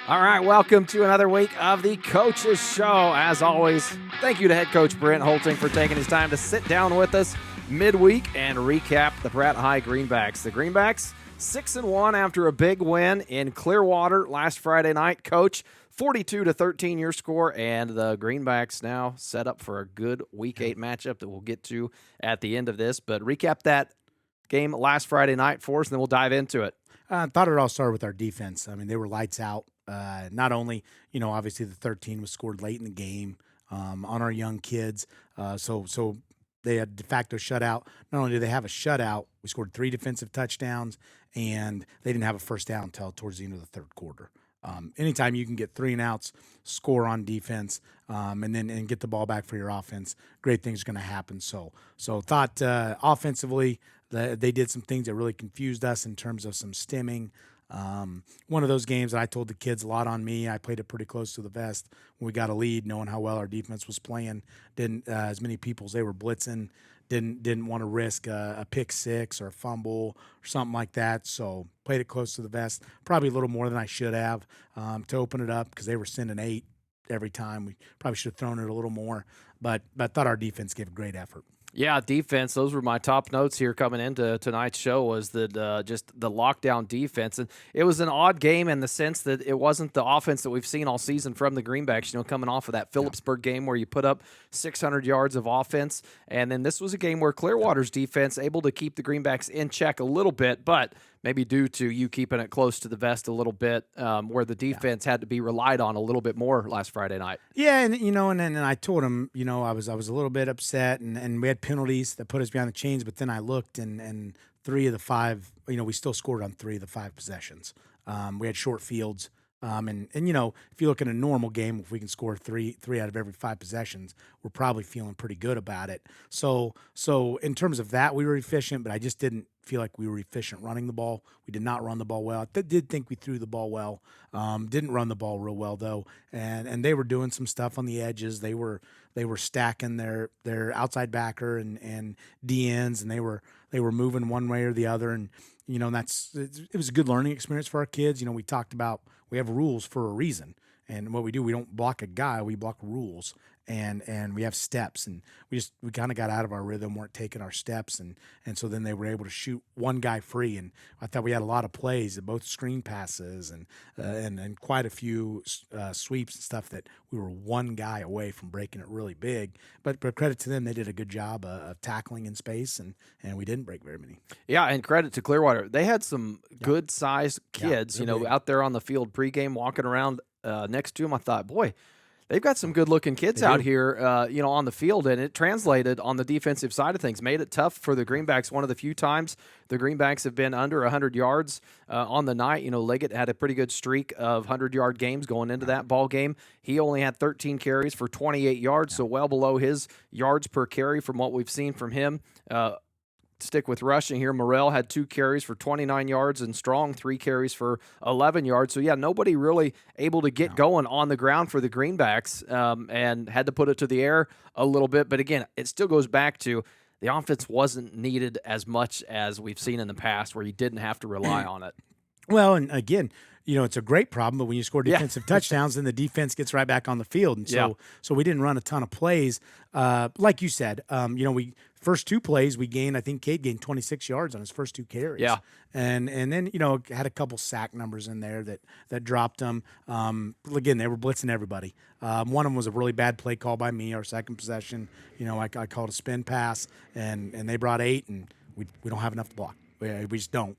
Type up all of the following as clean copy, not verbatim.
All right, welcome to another week of the Coaches Show. As always, thank you to head coach Brent Hoelting for taking his time to sit down with us midweek and recap the Pratt High Greenbacks. The Greenbacks 6-1 after a big win in Clearwater last Friday night. Coach, 42-13 your score, and the Greenbacks now set up for a good Week 8 matchup that we'll get to at the end of this. But recap that game last Friday night for us, and then we'll dive into it. I thought it all started with our defense. I mean, they were lights out. Not only, obviously the 13 was scored late in the game on our young kids. So they had de facto shutout. Not only did they have a shutout, we scored 3 defensive touchdowns, and they didn't have a first down until towards the end of the third quarter. Anytime you can get 3 and outs, score on defense, and get the ball back for your offense, great things are going to happen. So thought offensively, they did some things that really confused us in terms of some stemming. One of those games that I told the kids a lot on me. I played it pretty close to the vest when we got a lead, knowing how well our defense was playing. Didn't as many people as they were blitzing. Didn't want to risk a pick six or a fumble or something like that. So played it close to the vest, probably a little more than I should have to open it up because they were sending 8 every time. We probably should have thrown it a little more, but I thought our defense gave a great effort. Yeah, defense. Those were my top notes here coming into tonight's show was that just the lockdown defense. And it was an odd game in the sense that it wasn't the offense that we've seen all season from the Greenbacks, coming off of that Phillipsburg game where you put up 600 yards of offense. And then this was a game where Clearwater's defense able to keep the Greenbacks in check a little bit, but maybe due to you keeping it close to the vest a little bit, where the defense had to be relied on a little bit more last Friday night. Yeah, and then I told him, I was a little bit upset, and we had penalties that put us behind the chains. But then I looked, and 3 of the 5, we still scored on 3 of the 5 possessions. We had short fields. And if you look at a normal game, if we can score three out of every 5 possessions, we're probably feeling pretty good about it. So in terms of that, we were efficient, but I just didn't feel like we were efficient running the ball. We did not run the ball well. I did think we threw the ball well. Didn't run the ball real well though, and they were doing some stuff on the edges. They were stacking their outside backer and DNs, and they were moving one way or the other, and it was a good learning experience for our kids. We talked about we have rules for a reason, and what we do, we don't block a guy, we block rules, and we have steps, and we kind of got out of our rhythm, weren't taking our steps, and so then they were able to shoot one guy free, and I thought we had a lot of plays, both screen passes and quite a few sweeps and stuff that we were one guy away from breaking it really big. But credit to them, they did a good job of tackling in space, and we didn't break very many. Yeah, and credit to Clearwater. They had some good-sized kids, out there on the field pregame walking around next to them. I thought, boy, they've got some good-looking kids out here, on the field, and it translated on the defensive side of things. Made it tough for the Greenbacks. One of the few times the Greenbacks have been under 100 yards on the night. Leggett had a pretty good streak of 100-yard games going into that ball game. He only had 13 carries for 28 yards, so well below his yards per carry from what we've seen from him. Stick with rushing here. Morrell had 2 carries for 29 yards and Strong 3 carries for 11 yards. So, yeah, nobody really able to get going on the ground for the Greenbacks, and had to put it to the air a little bit. But, again, it still goes back to the offense wasn't needed as much as we've seen in the past where you didn't have to rely on it. Well, and again, it's a great problem, but when you score defensive touchdowns, then the defense gets right back on the field. And so we didn't run a ton of plays. Like you said, we first 2 plays we gained, I think Cade gained 26 yards on his first 2 carries. Yeah. And then, had a couple sack numbers in there that dropped them. Again, they were blitzing everybody. One of them was a really bad play call by me, our second possession. I called a spin pass, and they brought 8, and we don't have enough to block. We just don't.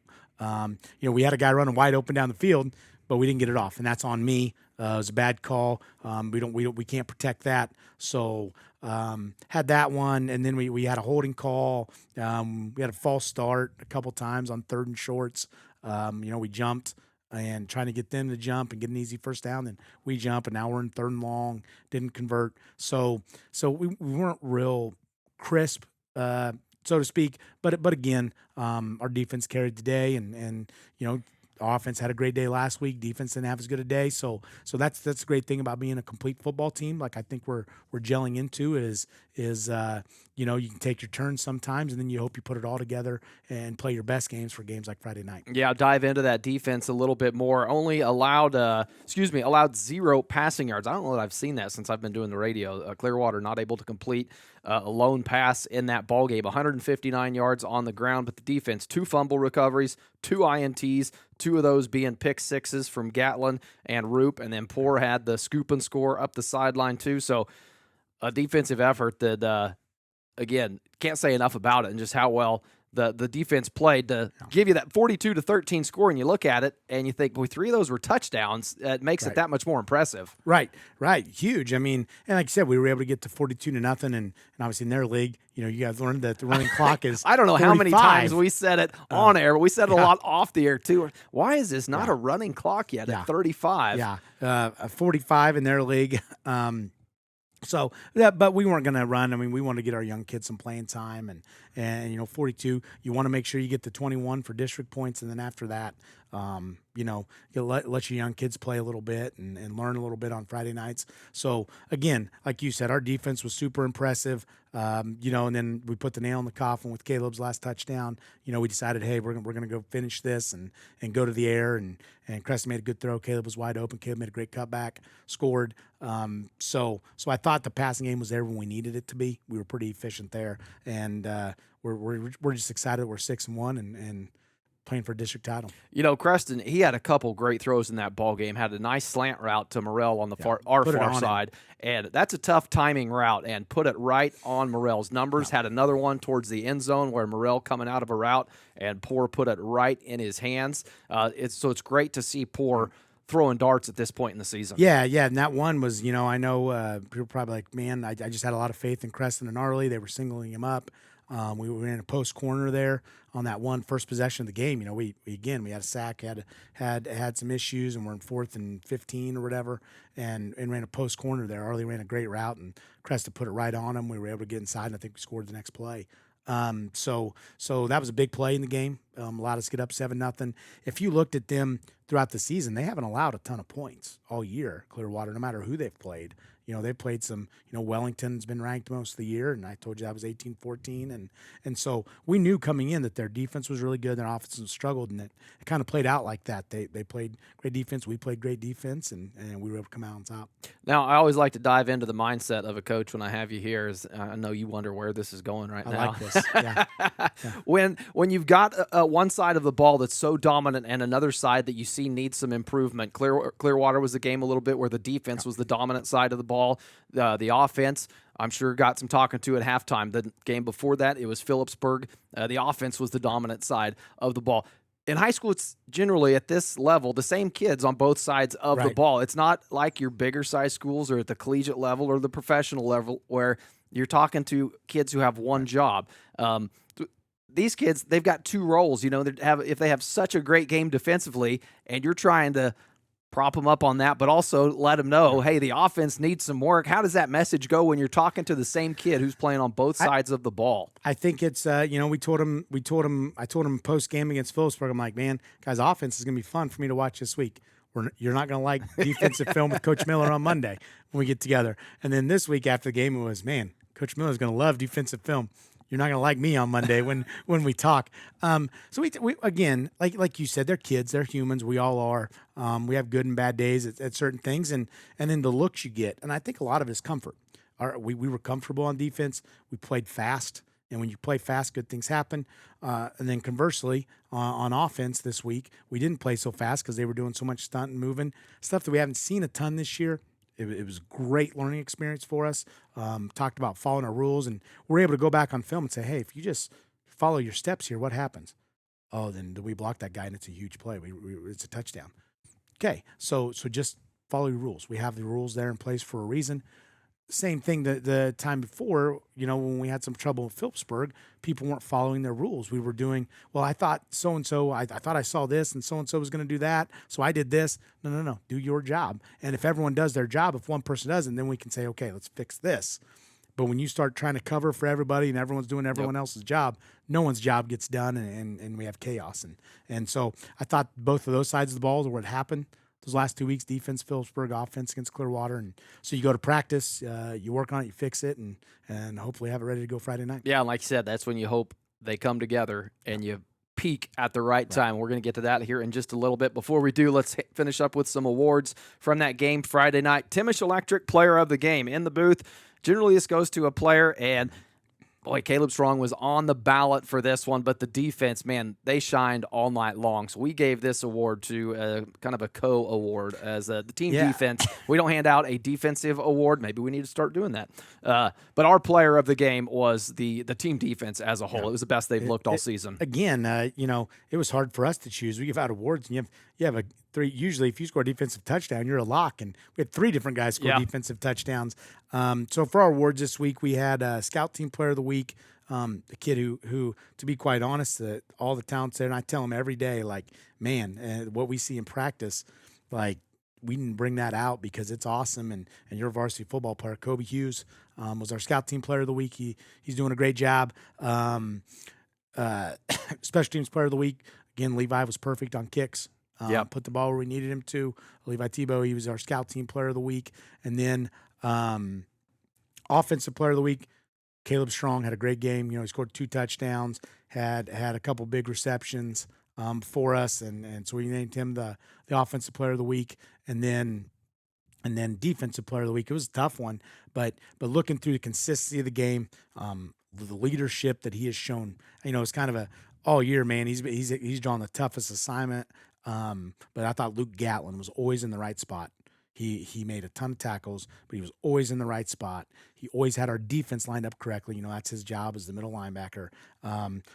We had a guy running wide open down the field, but we didn't get it off, and that's on me. It was a bad call. We can't protect that. So had that one, and then we had a holding call. We had a false start a couple times on 3rd and shorts. We jumped and trying to get them to jump and get an easy first down. Then we jump, and now we're in 3rd and long. Didn't convert. So we weren't real crisp. So to speak, but again, our defense carried the day, and offense had a great day last week. Defense didn't have as good a day, so that's the great thing about being a complete football team. Like I think we're gelling into is you know, you can take your turn sometimes, and then you hope you put it all together and play your best games for games like Friday night. Yeah, I'll dive into that defense a little bit more. Only allowed 0 passing yards. I don't know that I've seen that since I've been doing the radio. Clearwater not able to complete a lone pass in that ball game. 159 yards on the ground, but the defense, 2 fumble recoveries, 2 INTs, 2 of those being pick sixes from Gatlin and Roop, and then Poor had the scoop and score up the sideline too. So a defensive effort that, again, can't say enough about it and just how well the defense played to give you that 42-13 score, and you look at it and you think, boy, 3 of those were touchdowns. It makes it that much more impressive. Right. Huge. I mean, and like I said, we were able to get to 42-0, and obviously in their league, you know, you guys learned that the running clock is I don't know 45. how many times we said it on air, but we said it a lot off the air too. Why is this not a running clock yet at 35? Yeah, 45 in their league. So, yeah, but we weren't going to run. I mean, we wanted to get our young kids some playing time, and you know, 42. You want to make sure you get the 21 for district points, and then after that, you know, you let your young kids play a little bit and learn a little bit on Friday nights. So again, like you said, our defense was super impressive. You know, and then we put the nail in the coffin with Caleb's last touchdown. You know, we decided, hey, we're gonna go finish this and go to the air, and Creston made a good throw. Caleb was wide open. Caleb made a great cutback, scored. So I thought the passing game was there when we needed it to be. We were pretty efficient there, and we're just excited. We're 6-1 and playing for a district title. You know, Creston, he had a couple great throws in that ball game. Had a nice slant route to Morrell on the far side, and that's a tough timing route. And put it right on Morrell's numbers. Had another one towards the end zone where Morrell coming out of a route, and Poor put it right in his hands. It's great to see Poor throwing darts at this point in the season. Yeah, and that one was, you know, I know people were probably like, man, I just had a lot of faith in Creston and Arley. They were singling him up. We were in a post corner there on that one first possession of the game. You know, we had a sack, had some issues, and we're in 4th and 15 or whatever, and ran a post corner there. Arley ran a great route, and Creston put it right on him. We were able to get inside, and I think we scored the next play. So that was a big play in the game. Allowed us to get up 7-0. If you looked at them throughout the season, they haven't allowed a ton of points all year, Clearwater, no matter who they've played. You know, they played some, you know, Wellington's been ranked most of the year, and I told you that was 18-14. And so we knew coming in that their defense was really good, their offense struggled, and it kind of played out like that. They played great defense, we played great defense, and we were able to come out on top. Now, I always like to dive into the mindset of a coach when I have you here. I know you wonder where this is going now. I like this, yeah. When you've got one side of the ball that's so dominant and another side that you see needs some improvement. Clearwater was the game a little bit where the defense was the dominant side of the ball. The offense, I'm sure, got some talking to at halftime. The game before that, it was Phillipsburg. The offense was the dominant side of the ball. In high school, it's generally at this level the same kids on both sides of the ball. It's not like your bigger size schools or at the collegiate level or the professional level where you're talking to kids who have one job. These kids, they've got 2 roles. You know, if they have such a great game defensively, and you're trying to prop them up on that, but also let them know, hey, the offense needs some work. How does that message go when you're talking to the same kid who's playing on both sides of the ball? I think it's, you know, I told him post game against Phillipsburg, I'm like, man, guys, offense is going to be fun for me to watch this week. You're not going to like defensive film with Coach Miller on Monday when we get together. And then this week after the game, it was, man, Coach Miller's going to love defensive film. You're not going to like me on Monday when we talk. So we again, like you said, they're kids, they're humans. We all are. We have good and bad days at certain things, and then the looks you get. And I think a lot of it is comfort. We were comfortable on defense. We played fast, and when you play fast, good things happen. And then conversely, on offense this week, we didn't play so fast because they were doing so much stunt and moving stuff that we haven't seen a ton this year. It was a great learning experience for us. Talked about following our rules, and we're able to go back on film and say, hey, if you just follow your steps here, what happens? Oh, then we block that guy, and it's a huge play. It's a touchdown. Okay, so just follow your rules. We have the rules there in place for a reason. Same thing the time before, you know, when we had some trouble with Phillipsburg, people weren't following their rules. We were doing, well, I thought so-and-so, I thought I saw this, and so-and-so was going to do that, so I did this. No. Do your job. And if everyone does their job, if one person doesn't, then we can say, okay, let's fix this. But when you start trying to cover for everybody and everyone's doing everyone else's job, no one's job gets done, and we have chaos. And so I thought both of those sides of the ball are what happened. those last 2 weeks, defense, Phillipsburg, offense against Clearwater. And so you go to practice, you work on it, you fix it, and hopefully have it ready to go Friday night. Yeah, like you said, that's when you hope they come together and you peak at the right time. We're going to get to that here in just a little bit. Before we do, let's finish up with some awards from that game Friday night. Timish Electric Player of the Game in the booth. Generally, this goes to a player, and boy, Caleb Strong was on the ballot for this one, but the defense, man, they shined all night long. So we gave this award to kind of a co-award as the team defense. We don't hand out a defensive award. Maybe we need to start doing that. But our player of the game was the team defense as a whole. It was the best they've looked all season. Again, it was hard for us to choose. We give out awards, and you have three. Usually, if you score a defensive touchdown, you're a lock. And we had 3 different guys score defensive touchdowns. So for our awards this week, we had Scout Team Player of the Week, a kid who, to be quite honest, all the talents there, and I tell him every day, like, man, what we see in practice, like, we didn't bring that out because it's awesome. And you're a varsity football player. Kobe Hughes was our Scout Team Player of the Week. He's doing a great job. Special Teams Player of the Week, again, Levi was perfect on kicks. Put the ball where we needed him to. Levi Tebow, he was our Scout Team Player of the Week. And then Offensive Player of the Week, Caleb Strong had a great game. He scored 2 touchdowns, had a couple big receptions for us, and so we named him the Offensive Player of the Week. And then Defensive Player of the Week. It was a tough one, but looking through the consistency of the game, the leadership that he has shown, it's kind of all year, man. He's drawn the toughest assignment. But I thought Luke Gatlin was always in the right spot. He made a ton of tackles, but he was always in the right spot. He always had our defense lined up correctly. That's his job as the middle linebacker.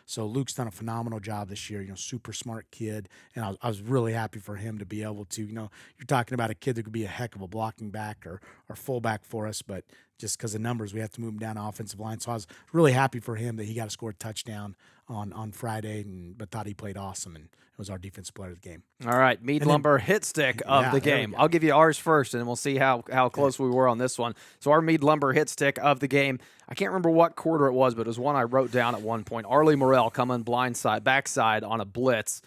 So Luke's done a phenomenal job this year. Super smart kid, and I was really happy for him to be able to. You're talking about a kid that could be a heck of a blocking back or fullback for us, but just because of numbers, we have to move him down the offensive line. So I was really happy for him that he got to score a touchdown on Friday, but thought he played awesome, and it was our defensive player of the game. All right, Mead Lumber hit stick of the game. I'll give you ours first, and we'll see how close we were on this one. So our Mead Lumber hit stick of the game, I can't remember what quarter it was, but it was one I wrote down at one point. Arlie Morrell coming backside on a blitz.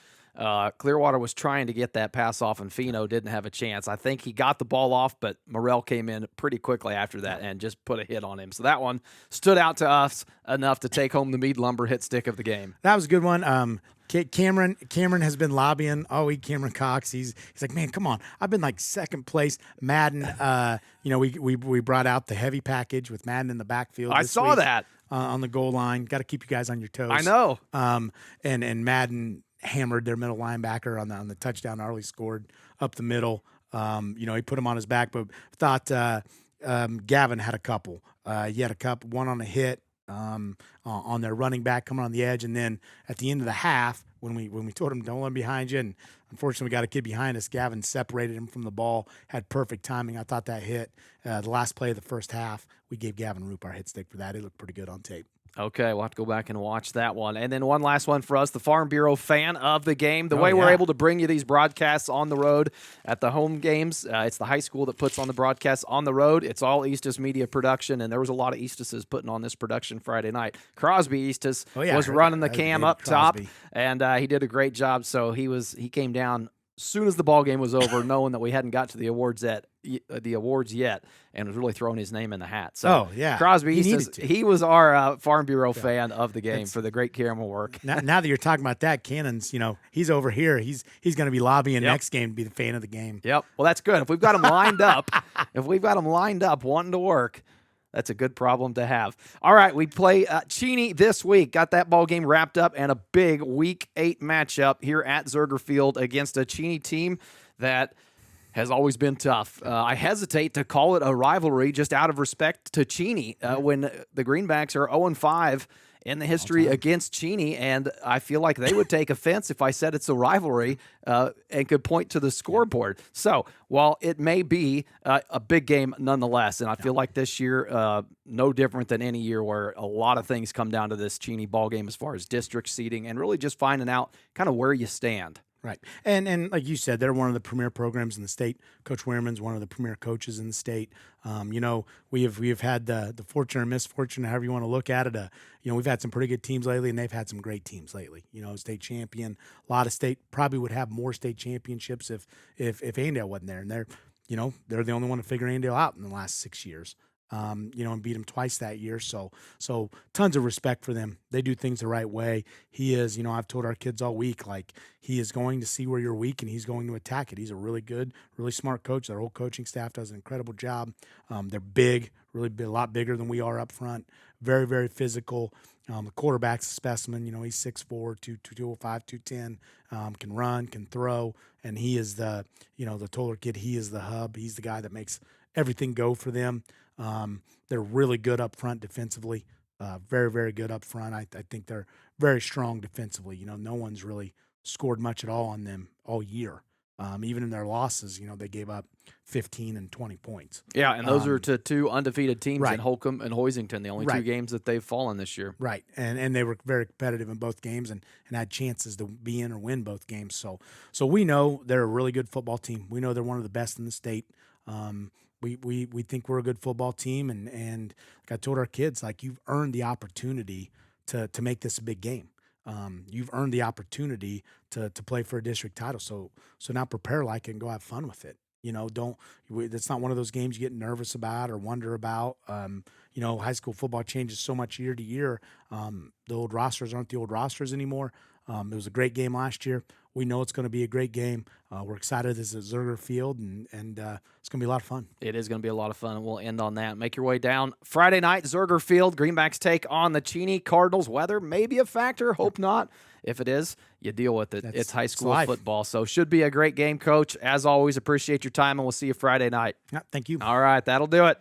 Clearwater was trying to get that pass off, and Fino didn't have a chance. I think he got the ball off, but Morrell came in pretty quickly after that and just put a hit on him. So that one stood out to us enough to take home the Mead Lumber hit stick of the game. That was a good one. Cameron has been lobbying all week. Cameron Cox, he's like, man, come on. I've been like second place. Madden, we brought out the heavy package with Madden in the backfield. I saw that on the goal line. Got to keep you guys on your toes. I know. And Madden hammered their middle linebacker on the touchdown Arlie scored up the middle. He put him on his back, but thought Gavin had a couple. He had a couple, one on a hit on their running back coming on the edge, and then at the end of the half, when we told him don't let him behind you, and unfortunately we got a kid behind us, Gavin separated him from the ball, had perfect timing. I thought that hit the last play of the first half. We gave Gavin Roop our hit stick for that. It looked pretty good on tape. Okay, we'll have to go back and watch that one. And then one last one for us, the Farm Bureau fan of the game. The way we're able to bring you these broadcasts on the road at the home games, it's the high school that puts on the broadcasts on the road. It's all Eastus Media production, and there was a lot of Eastuses putting on this production Friday night. Crosby Eastus was running the cam up top, and he did a great job. So he came down as soon as the ball game was over, knowing that we hadn't got to the awards yet, and was really throwing his name in the hat. So Crosby, he was our Farm Bureau fan of the game for the great camera work. Now that you're talking about that, Cannon's, he's over here. He's going to be lobbying next game to be the fan of the game. Yep. Well, that's good. If we've got him lined up, wanting to work, that's a good problem to have. All right, we play Cheney this week. Got that ball game wrapped up, and a big Week 8 matchup here at Zerger Field against a Cheney team that has always been tough. I hesitate to call it a rivalry just out of respect to Cheney when the Greenbacks are 0-5 in the history against Cheney, and I feel like they would take offense if I said it's a rivalry and could point to the scoreboard. So while it may be a big game nonetheless, and I feel like this year no different than any year where a lot of things come down to this Cheney ball game as far as district seeding and really just finding out kind of where you stand. Right. And like you said, they're one of the premier programs in the state. Coach Wehrman's one of the premier coaches in the state. We have had the fortune or misfortune, however you want to look at it. We've had some pretty good teams lately, and they've had some great teams lately. State champion, a lot of state probably would have more state championships if Andale wasn't there, and they're the only one to figure Andale out in the last 6 years. And beat him twice that year. So tons of respect for them. They do things the right way. He is, I've told our kids all week, like, he is going to see where you're weak and he's going to attack it. He's a really good, really smart coach. Their whole coaching staff does an incredible job. They're big, really big, a lot bigger than we are up front. Very, very physical. The quarterback's a specimen. He's 6'4", 205, 210, can run, can throw, and he is the taller kid. He is the hub. He's the guy that makes everything go for them. They're really good up front defensively, very, very good up front. I think they're very strong defensively. No one's really scored much at all on them all year. Even in their losses, they gave up 15 and 20 points. Yeah, and those are to two undefeated teams right. in Holcomb and Hoisington, the only right. two games that they've fallen this year. Right, and they were very competitive in both games and had chances to be in or win both games. So we know they're a really good football team. We know they're one of the best in the state. We think we're a good football team, and like I told our kids, like, you've earned the opportunity to make this a big game. You've earned the opportunity to play for a district title. So now prepare like it and go have fun with it. It's not one of those games you get nervous about or wonder about. High school football changes so much year to year. The old rosters aren't the old rosters anymore. It was a great game last year. We know it's going to be a great game. We're excited. This is Zerger Field, and it's going to be a lot of fun. It is going to be a lot of fun, and we'll end on that. Make your way down Friday night, Zerger Field. Greenbacks take on the Cheney Cardinals. Weather may be a factor. Hope not. If it is, you deal with it. It's high school football, so should be a great game, Coach. As always, appreciate your time, and we'll see you Friday night. Yeah, thank you. All right, that'll do it.